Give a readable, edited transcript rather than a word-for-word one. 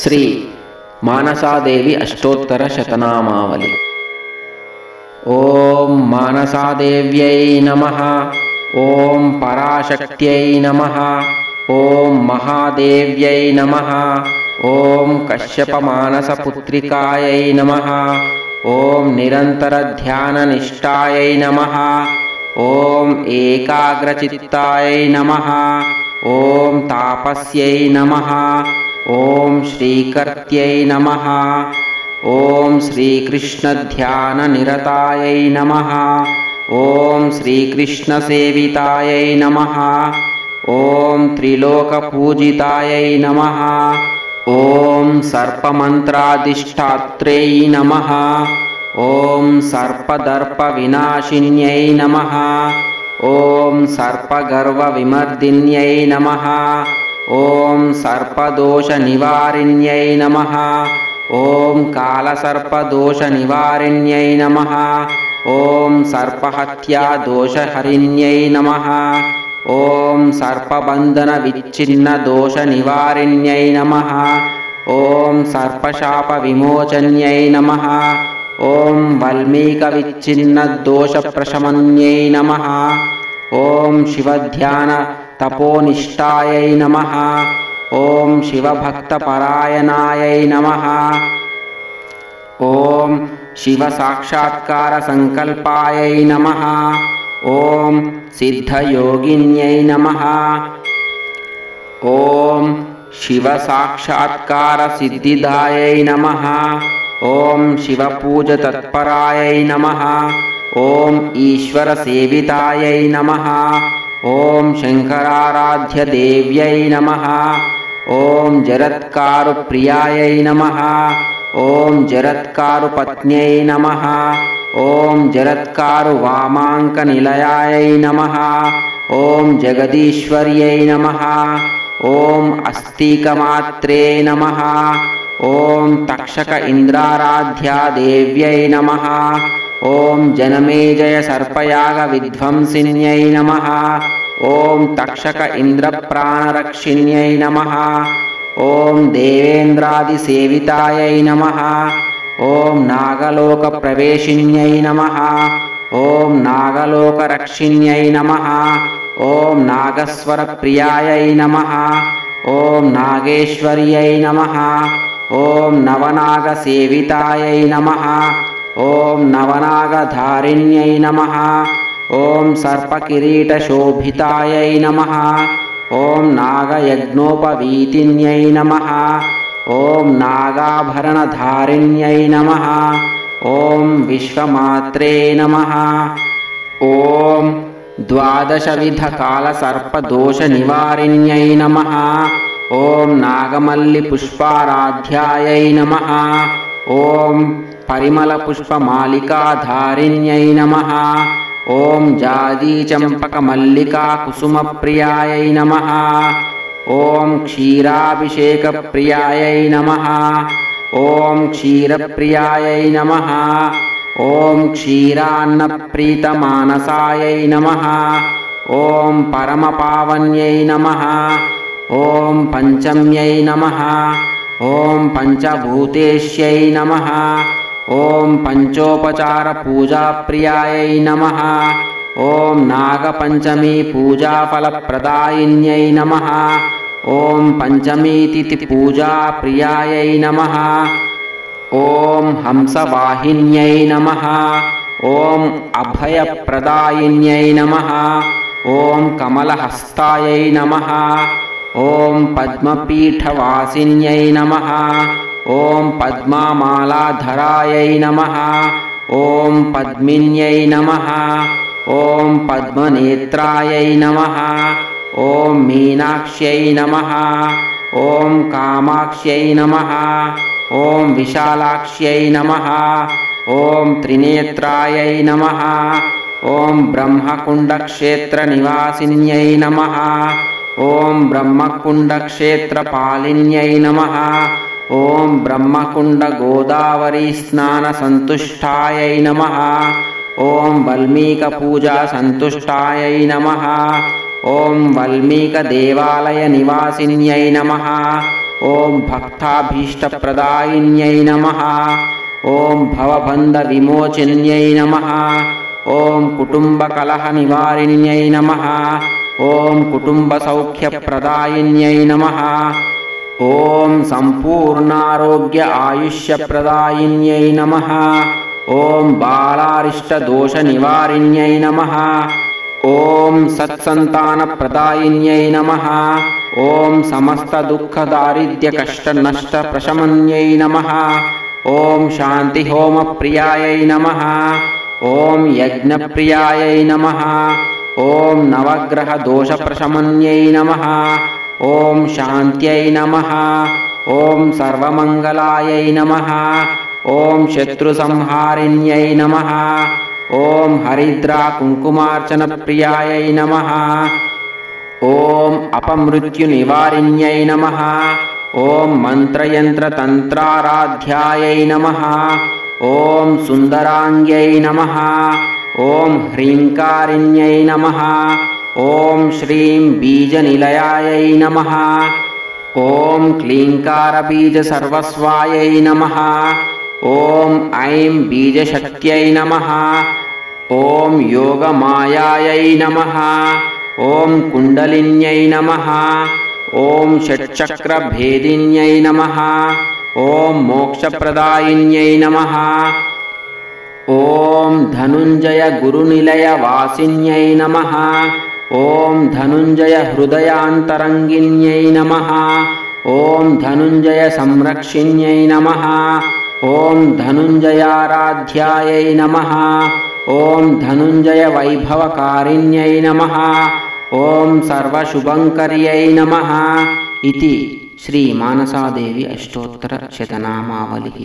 శ్రీ మానసాదేవి అష్టోత్తర శతనామావళి. ఓం మానసాదేవ్యై నమః. ఓం పరాశక్త్యై నమః. ఓం మహాదేవ్యై నమః. ఓం కశ్యప మానస పుత్రికాయై నమః. ఓం నిరంతర ధ్యాన నిష్ఠాయై నమః. ఓం ఏకాగ్రచిత్తాయై నమః. ఓం తాపస్యై నమః. ఓం శ్రీకర్త్యై నమః. ఓం శ్రీకృష్ణ ధ్యాన నిరతాయై నమః. ఓం శ్రీకృష్ణ సేవితాయై నమః. ఓం త్రిలోక పూజితాయై నమః. ఓం సర్పమంత్రాధిష్టాత్ర్యై నమః. ఓం సర్పదర్ప వినాశిన్యై నమః. ఓం సర్పగర్వ విమర్దిన్యై నమః. ఓం సర్పదోష నివారిణ్యై నమః. ఓం కాలసర్పదోష నివారిణ్యై నమః. ఓం సర్పహత్యా దోషహరిణ్యై నమః. ఓం సర్పబంధన విచ్ఛిన్న దోష నివారిణ్యై నమః. ఓం సర్పశాప విమోచన్యై నమః. ఓం వల్మీక విచ్ఛిన్న దోష ప్రశమన్యై నమః. ఓం శివధ్యాన తపోనిష్టాయై నమః. ఓం శివభక్తపరాయణాయై నమః. ఓం శివసాక్షాత్కార సంకల్పాయై నమః. ఓం సిద్ధయోగిన్యై నమః. ఓం శివసాక్షాత్కార సిద్ధిదాయై నమః. ఓం శివపూజ తత్పరాయై నమః. ఓం ఈశ్వర సేవితాయై నమః. ఓం శంకరారాధ్య దేవ్యై నమః. ఓం జరత్కారు ప్రియాయై నమః. ఓం జరత్కారు పత్న్యై నమః. ఓం జరత్కారు వామాంక నిలయాయై నమః. ఓం జగదీశ్వర్యై నమః. ఓం అస్తికమాత్రే నమః. ఓం తక్షక ఇంద్రారాధ్యా దేవ్యై నమః. ఓం జనమేజయ సర్పయాగ విధ్వంసిన్యై నమః. ఓం తక్షక ఇంద్రప్రాణరక్షిణ్యై నమః. ఓం దేవేంద్రాది సేవితాయై నమః. ఓం నాగలోక ప్రవేశిన్యై నమః. ఓం నాగలోక రక్షిణ్యై నమః. ఓం నాగస్వర ప్రియాయై నమః. ఓం నాగేశ్వర్యై నమః. ఓం నవనాగ సేవితాయై నమః. ఓం నవనాగధారిణ్యై నమః. ఓం సర్పకిరీట శోభితాయై నమః. ఓం నాగయజ్ఞోపవీతిన్యై నమః. ఓం నాగాభరణధారిణ్యై నమః. ఓం విశ్వమాత్రే నమః. ఓం ద్వాదశవిధ కాలసర్పదోష నివారిణ్యై నమః. ఓం నాగమల్లి పుష్పారాధ్యాయై నమః. ఓం పరిమళ పుష్పమాలికాధారిణ్యై నమః. ఓం జాజీ చంపక మల్లికా కుసుమ ప్రియాయై నమః. ఓం క్షీరాభిషేక ప్రియాయై నమః. ఓం క్షీరప్రియాయై నమః. ఓం క్షీరాన్న ప్రీతమానసాయై నమః. ఓం పరమపావన్యై నమః. ఓం పంచమ్యై నమః. ఓం పంచభూతేశ్యై నమః. ఓం పంచోపచార పూజాప్రియాయై నమః. ఓం నాగపంచమీ పూజాఫలప్రదాయిన్యై నమః. ఓం పంచమీతిథి పూజాప్రియాయై నమః. ఓం హంసవాహిన్యై నమః. ఓం అభయప్రదాయిన్యై నమః. ఓం కమలహస్తాయై నమః. ఓం పద్మపీఠవాసిన్యై నమః. ఓం పద్మమాలాధరాయై నమః. ఓం పద్మిన్యై నమః. ఓం పద్మనేత్రాయై నమః. ఓం మీనాక్ష్యై నమః. ఓం కామాక్ష్యై నమః. ఓం విశాలాక్ష్యై నమః. ఓం త్రినేత్రాయై నమః. ఓం బ్రహ్మకుండక్షేత్ర నివాసిన్యై నమః. ఓం బ్రహ్మకుండక్షేత్రపాలిన్యై నమః. ఓం బ్రహ్మకుండ గోదావరీ స్నాన సంతుష్టాయై నమః. ఓం వల్మీక పూజా సంతుష్టాయై నమః. ఓం వల్మీక దేవాలయ నివాసిన్యై నమః. ॐ भक्ताभीष्टप्रदायिन्यै नमः। ॐ भवबन्धविमोचिन्यै नमः। ॐ कुटुम्बकलहनिवारिण्यै नमः। ॐ कुटुम्बसौख्यप्रदायिन्यै नमः। ॐ सम्पूर्णारोग्य आयुष्यप्रदायिन्यै नमः। ॐ बालारिष्टदोषनिवारिण्यै नमः। ॐ सत्सन्तानप्रदायिन्यै नमः। ॐ समस्तदुःखदारिद्र्यकष्टनष्टप्रशमन्यै नमः। ॐ शान्तिहोमप्रियायै नमः। ॐ यज्ञप्रियायै नमः। ॐ नवग्रहदोषप्रशमन्यै नमः। ॐ शान्त्यै नमः। ॐ सर्वमङ्गलायै नमः। ॐ शत्रुसंहारिण्यै नमः। ॐ हरिद्राकुङ्कुमार्चनप्रियायै नमः। ॐ अपमृत्युनिवारिण्यै नमः। ॐ मन्त्रयन्त्रतन्त्राराध्यायै नमः। ॐ सुन्दराङ्ग्यै नमः। ॐ ह्रीङ्कारिण्यै नमः। ॐ श्रीं बीजनिलयायै नमः। ॐ क्लीङ्कारबीजसर्वस्वायै नमः। ॐ ऐं बीजशक्त्यै नमः। ॐ योगमायायै नमः। ॐ कुण्डलिन्यै नमः। ॐ षट्चक्रभेदिन्यै नमः। ॐ मोक्षप्रदायिन्यै नमः। ॐ धनुञ्जयगुरुनिलयवासिन्यै नमः। ॐ धनुञ्जयहृदयान्तरङ्गिन्यै नमः। ॐ धनुञ्जयसंरक्षिण्यै नमः। ॐ धनुञ्जयाराध्यायै नमः। ॐ धनुञ्जयवैभवकारिण्यै नमः। ॐ सर्वशुभङ्कर्यै नमः इति श्रीमानसादेवी अष्टोत्तरशतनामावलिः।